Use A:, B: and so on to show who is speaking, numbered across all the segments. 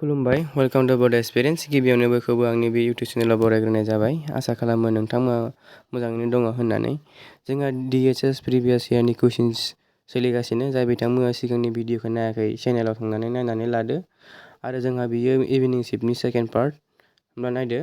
A: खुलुमबाय welcome to बोdo experience गिबियावनो बयखौबो आंनि बे इउट्यूब चेनेलाव बरायग्रोनाय जाबाय आसा खालामो नोंथांमोना मोजाङैनो दङ होननानै जोंहा DHS Previous yearनि कुइसन्स सोलिगासिनो जाय बिथांमोना सिगांनि भिडिअखौ नायाखै चेनेलाव थांनानै नायनानै लादो आरो जोंहा बियो इभिनिं शिफ्टनि सेकेन्ड पार्ट होमब्ला नायदो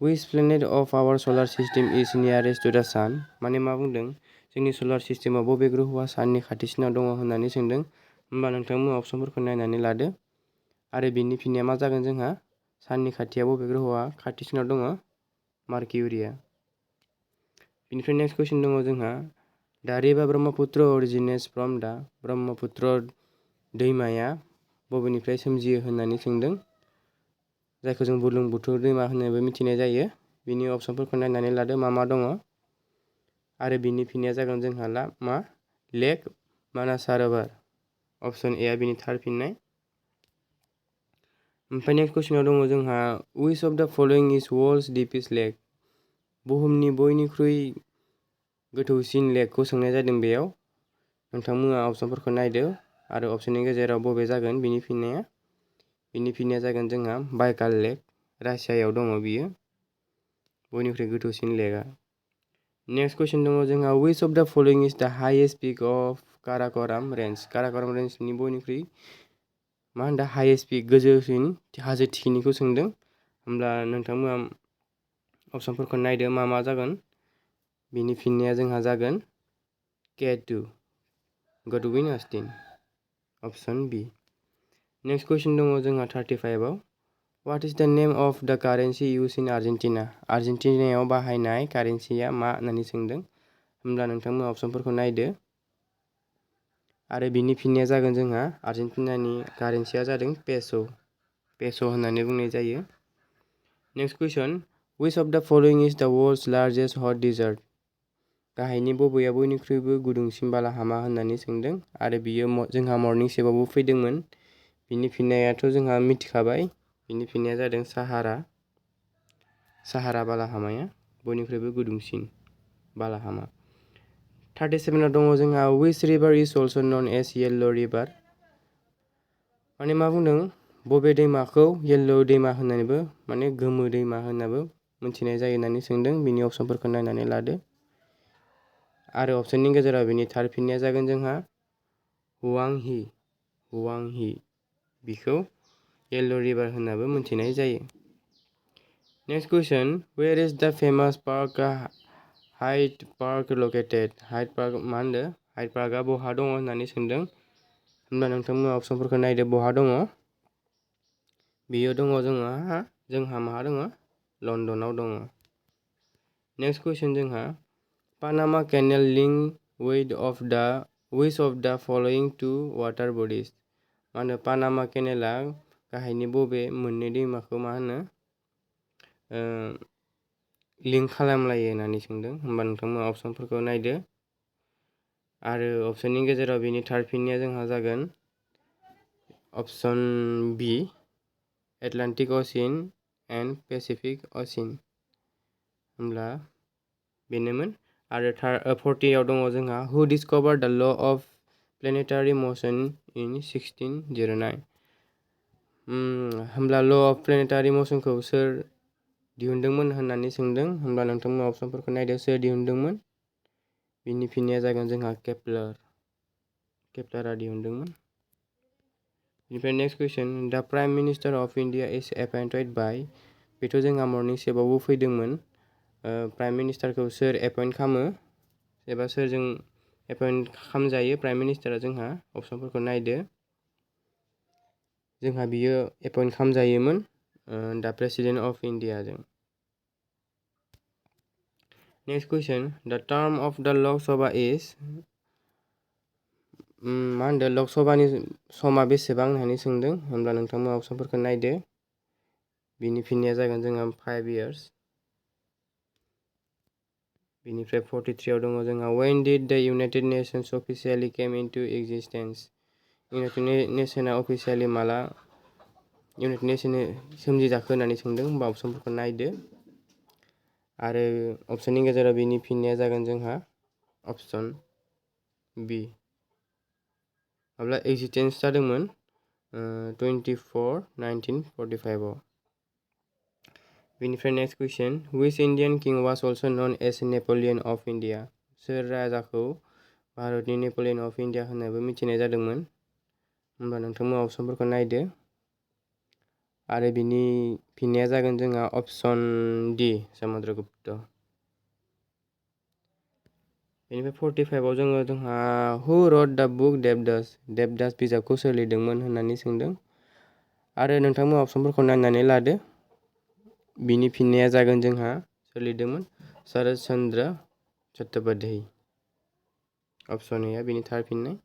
A: which planet of our solar system is nearest to the sun माने मा बुंदों जोंनि सोलार सिस्टेमाव बबे ग्रहआ साननि खाथिसिनाव दङ होननानै सोंदों होमबा नोंथांमोना अप्शनफोरखौ नायनानै लादो आरो बिनि फिननाया मा जागोन जोंहा साननि खाथियाव बबे ग्रहआ खाथिसिनाव दङ मार्किउरिया। बिनिफ्राय नेक्स्ट कुइसन दङ जोंहा दा रिभार ब्रह्मपुत्र अरिजिनेट्स फ्रम दा ब्रह्मपुत्र दैमाया बबेनिफ्राय सोमजियो होननानै सोंदों जायखौ जों बुरलुंबुथुर दैमा होननानैबो मिथिनाय जायो। बिनि अप्शनफोरखौ नायनानै लादो मा दङ आरो बिनि फिननाया जागोन जोंहा मा लेक मानासारोवर अप्शन ए आ बिनि थार फिननाय। ओमफ्राय नेक्स्ट कुइसनाव दङ जोंहा which of the following is world's deepest lake बुहुमनि बयनिख्रुइ गोथौसिन लेकखौ सोंनाय जादों बेयाव नोंथांमोना अप्शनफोरखौ नायदो आरो अप्शननि गेजेराव बबे जागोन बिनि फिननाया जागोन जोंहा बाइकाल लेक रासियायाव दङ बियो बयनिख्रुइ गोथौसिन लेकआ। नेक्स्ट कुइसन दङ जोंहा which of the following is the highest peak of Karakoram range Karakoram रेन्जनि बयनिख्रुइ मा होनदों हाइएस्ट पिक गोजौसिन हाजो थिखिनिखौ सोंदों होमब्ला नोंथांमोना अप्शनफोरखौ नायदो मा जागोन बिनि फिननाया जोंहा जागोन K2 गडविन अस्टिन अप्शन बी। नेक्स्ट कुइसन दङ जोंहा 35आव व्हाट इज द नेम अफ द कारेन्सि इउज इन आर्जेन्टिना आर्जेन्टिनायाव बाहायनाय कारेन्सिया मा होननानै सोंदों होमब्ला नोंथांमोना अप्शनफोरखौ नायदो आरो बिनि फिननाया जागोन जोंहा आर्जेन्टिनानि कारेन्सिया जादों पेस' होननानै बुंनाय जायो। Next question which of the following is the world's largest hot desert गाहायनि बबेया बयनिख्रुइबो गुदुंसिन बालाहामा होननानै सोंदों आरो बियो जोंहा मर्निं सेबावबो फैदोंमोन बिनि फिननायाथ' जोंहा मिथिखाबाय बिनि फिननाया जादों साहारा बालाहामाया बयनिख्रुइबो गुदुंसिन बालाहामा। 37आव दङ जोंहा which river is also known as yellow river माने मा बुंदों बबे दैमाखौ येल्लो दैमा होननानैबो माने गोमो दैमा होननाबो मिथिनाय जायो होननानै सोंदों बिनि अप्शनफोरखौ नायनानै लादो आरो अप्शननि गेजेराव बिनि थार फिननाया जागोन जोंहा हुआंहि बिखौ येल्लो रिभार होननाबो मिथिनाय जायो। नेक्स्ट कुइसन वेयर इज द famous park Hyde Park located Hyde Park मा होनदों हाइड पार्कआ बहा दङ होननानै सोंदों होमब्ला नोंथांमोना अप्शनफोरखौ नायदो बहा दङ बेयो दङ जोंहा मा दङ लन्दनाव दङ। नेक्स्ट कुइसन जोंहा Panama canal link which of the following two water bodies मा होनो पानामा केनेला गाहायनि बबे मोननै दैमाखौ मा होनो लिंक खालामलायो होननानै सोंदों होमबा नोंथांमोना अप्शनफोरखौ नायदो आरो अप्शननि गेजेराव बिनि थार फिननाया जोंहा जागोन option B Atlantic ocean and Pacific ocean होमब्ला बेनोमोन आरो 40आव दङ जोंहा हु डिस्कभार्ड the law of प्लेनेटारि motion in 1609 होमब्ला ल अफ प्लेनेटारि मोशनखौ सोर दिहुनदोंमोन होननानै सोंदों होमब्ला नोंथांमोना अप्शनफोरखौ नायदो सोर दिहुनदोंमोन बिनि फिननाया जागोन जोंहा केपलारा दिहुनदोंमोन। बेनिफ्राय नेक्स्ट कुइसन द प्राइम मिनिस्टार अफ इन्डिया इज एपइन्टेड बाय बेथ' जोंहा मर्निं सेबावबो फैदोंमोन प्राइम मिनिस्टारखौ सोर एपइन्ट खालामो एबा सोरजों एपइन्ट खालामजायो प्राइम मिनिस्टारा जोंहा अप्शनफोरखौ नायदो जोंहा बियो एपइन्ट खालामजायोमोन दा प्रेसिडेन्ट अफ इन्डियाजों। नेक्स्ट कुइसन द टार्म अफ द लक सभा इज मा होनदों लक सभानि समा बेसेबां होननानै सोंदों होमब्ला नोंथांमोना अप्शनफोरखौ नायदो बिनि फिननाया जागोन जोंहा 5 years। बिनिफ्राय 43आव दङ जोंहा when did the United Nations officially came into existence united nation officially माला इउनाइटेड नेशन सोमजिजाखो होननानै सोंदों होमबा अप्शनफोरखौ नायदो आरो अप्शननि गेजेराव बिनि फिननाया जागोन जोंहा अप्शन बी माब्ला एक्जिस्टेन्स जादोंमोन 1945 आव। बेनिफ्राय next question, which Indian king was also known as Napoleon of India? सोर राजाखौ भारतनि नेपलियन अफ इन्डिया होननाबो मिथिनाय जादोंमोन? होमबा नोंथांमोना अपसनफोरखौ नायदो आरो बिनि फिननाया जागोन जोंहा अपसन डि समुद्रगुप्त। बेनिफ्राय 45 आव जोंहा हु रट द बुक देबदास बिजाबखौ सोर लिरदोंमोन होननानै सोंदों आरो नोंथांमोना अपसनफोरखौ नायनानै लादो। बिनि फिननाया जागोन जोंहा सोर लिरदोंमोन शरत चन्द्र चट्टोपाध्याय। अपसन ए बिनि थार फिननाय।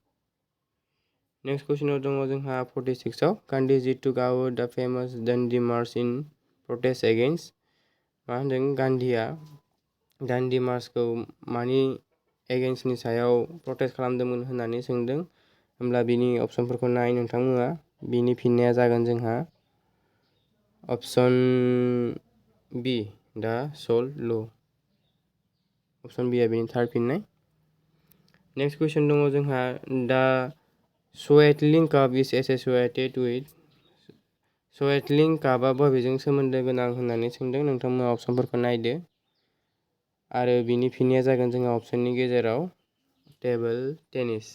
A: नेक्स्ट कुइसनाव दङ जोंहा 46 आव गान्धीजी टुक आउट द फेमास दान्डी मार्च इन प्रोटेस्ट एगेन्स्ट। मा होनदों गान्धीया दान्डी मार्चखौ मानि एगेन्स्टनि सायाव प्रटेस्ट खालामदोंमोन होननानै सोंदों। होमब्ला बिनि अपसनफोरखौ नाय नोंथांमोना। बिनि फिननाया जागोन जोंहा अपसन बि द सल्ट ल'। अपसन बि आ बिनि थार फिननाय। नेक्स्ट कुइसन दङ जोंहा द स्वेटलिंग काप इज एसोसिएटेड विथ। स्वेटलिंग कापआ बबेजों सोमोन्दो गोनां होननानै सोंदों। नोंथांमोना अपसनफोरखौ नायदो आरो बिनि फिननाया जागोन जोंहा अपसननि गेजेराव टेबल टेनिस।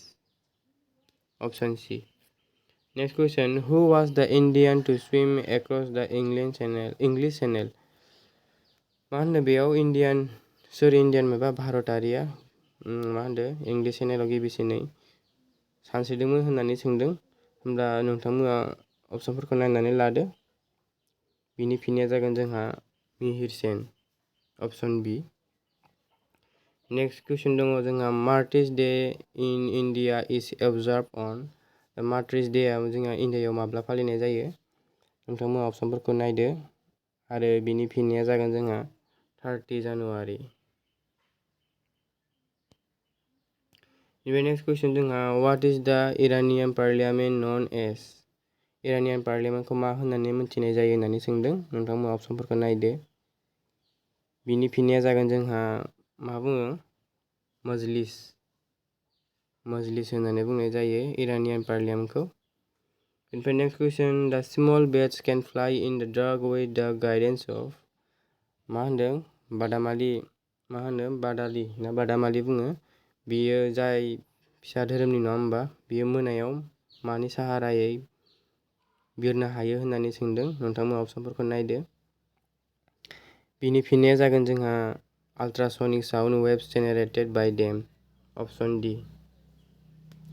A: अपसन सि। नेक्स्ट कुइसन, हु वाज द इन्डियान टु स्विम एक्रस द इंग्लिश चेनेल? मा होनो बेयाव सोर इन्डियान एबा भारतारिया मा होनदों इंलिश चेनेलाव गिबिसिनै सानस्रिदोंमोन होननानै सोंदों। होमब्ला नोंथांमोना अपसनफोरखौ नायनानै लादो। बिनि फिननाया जागोन जोंहा मिहिर सेन। अपसन बि। नेक्स्ट कुइसन दङ जोंहा martyrs day in India is observed अन। मार्टिस डेआ जोंहा इन्डियायाव माब्ला फालिनाय जायो? नोंथांमोना अपसनफोरखौ नायदो आरो बिनि फिननाया जागोन जोंहा 30 जानुवारि। नेक्स्ट कुइसन जोंहा व्हाट इज द इरानियान पार्लियामेन्ट नन एज? इरानियान पार्लियामेन्टखौ मा होननानै मिथिनाय जायो होननानै सोंदों। नोंथांमोना अपसनफोरखौ नायदो। बिनि फिननाया जागोन जोंहा मा बुङो मजलिस होननानै बुंनाय जायो इरानियान पार्लियामेन्टखौ। बेनिफ्राय next question, the small bats can fly in the dark with the guidance of. मा होनदों बादामालि बुङो। बियो जाय फिसा धोरोमनि नङा होमबा, बियो मोनायाव मानि साहारायै बिरनो हायो होननानै सोंदों। नोंथांमोना अपसनफोरखौ नायदो। बिनि फिननाया जागोन जोंहा ultrasonic sound waves generated by them. अपसन डि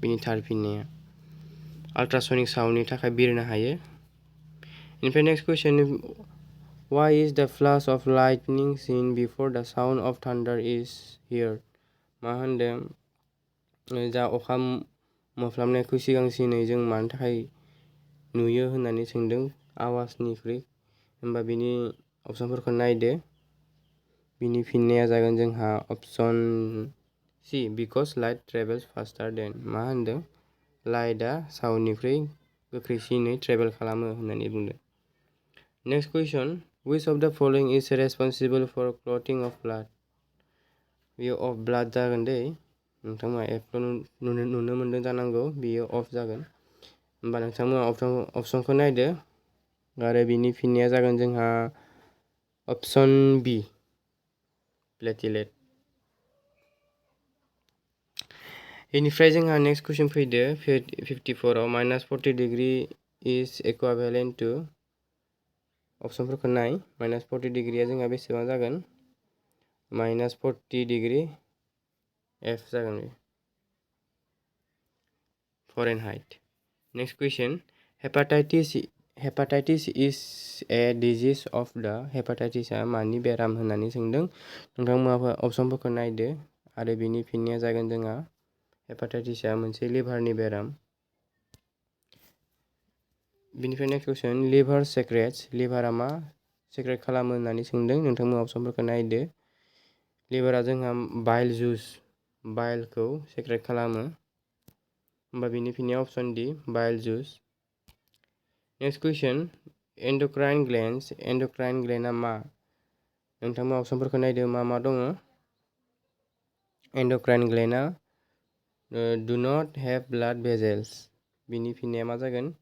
A: बिनि थार फिननाया। अल्ट्रासनिक साउन्डनि थाखाय बिरनो हायो। बेनिफ्राय नेक्स्ट कुइसन, व्हाइ इज द फ्लाश अफ लाइटनिं सीन बिफोर द साउन्ड अफ थान्डार इज हियर्ड? मा होनदों जा अखा मोफ्लामनायखौ सिगांसिनै जों मानि थाखाय नुयो होननानै सोंदों आवाजनिख्रुइ। होमबा बिनि अपसनफोरखौ नायदो। बिनि फिननाया जागोन जोंहा अपसन सि बिकज लाइट ट्रेभेल्स फास्टार देन। मा होनदों लाइटआ साउन्डनिख्रुइ गोख्रैसिनै ट्रेभेल खालामो होननानै बुंदों। Next question, which of the following is responsible for clotting of blood? बेयो अफ ब्लाड जागोन दै। नोंथांमोना एपल' नुनो मोन्दों जानांगौ, बेयो अफ जागोन। होमबा नोंथांमोना अपसनखौ नायदो आरो बिनि फिननाया जागोन जोंहा अपसन बि प्लेटिलेट। बेनिफ्राय जोंहा नेक्स्ट कुइसन फैदो 54 आव -40 डिग्री इज इकुइभेलेन्ट टु। अपसनफोरखौ नाय। -40 डिग्रीया जोंहा बेसेबां जागोन? -40 डिग्री एफ जागोन बे Fahrenheit. Next question, hepatitis is a disease of द। हेपाटाइटिसआ मानि बेराम होननानै सोंदों। नोंथांमोना अपसनफोरखौ नायदो आरो बिनि फिननाया जागोन जोंहा हेपाटाइटिसआ मोनसे लिभारनि बेराम। बिनिफ्राय नेक्स्ट कुइसन, लिभार सेक्रेट्स। लिभारा मा सेक्रेट खालामो होननानै सोंदों। नोंथांमोना अपसनफोरखौ नायदो। लिभारा जोंहा बाइलखौ सेक्रेट खालामो। होमबा बिनि फिननाया अपसन डि बाइल जुस। नेक्स्ट कुइसन, एन्डक्राइन ग्लेन्स। एन्डक्राइन ग्लेन्डआ मा? नोंथांमोना अपसनफोरखौ नायदो मा दङ। Endocrine ग्लेन्डआ do not have blood भेजेल्स। बिनि फिननाया मा जागोन?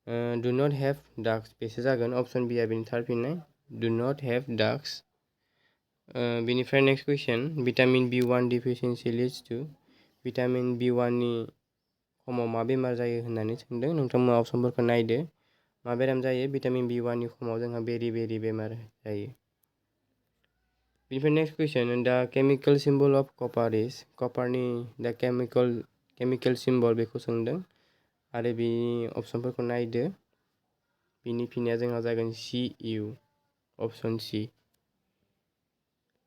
A: Do not have ducks बेसो जागोन अप्सन बि आ बेनि थार फिननाय do not have ducks बेनिफ्राय next question vitamin B1 deficiency leads to vitamin B1 नि खमाव मा बेमार जायो होननानै सोंदों नोंथांमोना अप्सनफोरखौ नायदो मा बेराम जायो भिटामिन B1 नि खमाव जोंहा बेरि बेमार जायो बेनिफ्राय नेक्स्ट कुइसन दा केमिकेल सिम्बल अफ कपार इज कपारनि दा केमिकेल सिम्बल बेखौ सोंदों आरो बिनि अप्सनफोरखौ नायदो बिनि फिननाया जोंहा जागोन CU option C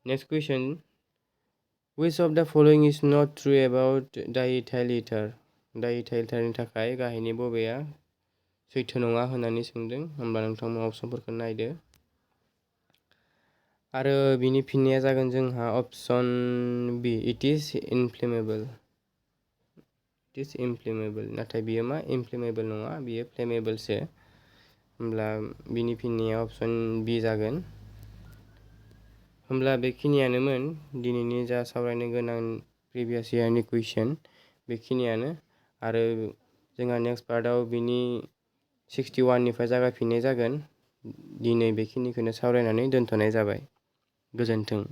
A: next question which of the following is not true about diethyl ether diethyl etherनि थाखाय गाहायनि बबेया सैथो नङा होननानै सोंदों होमबा नोंथांमोना अप्सनफोरखौ नायदो आरो बिनि फिननाया जागोन जोंहा option B it is inflammable नाथाय बियो मा इनफ्लेमेबल नङा बियो फ्लेमेबलसो होमब्ला बिनि फिननाया अप्सन बि जागोन होमब्ला बेखिनियानोमोन दिनैनि जा सावरायनो गोनां प्रिभियास इयारनि कुइसन बेखिनियानो आरो जोंहा नेक्स्ट पार्टआव बिनि 61 निफ्राय जागायफिननाय जागोन दिनै बेखिनिखौनो सावरायनानै दोनथ'नाय जाबाय गोजोन्थों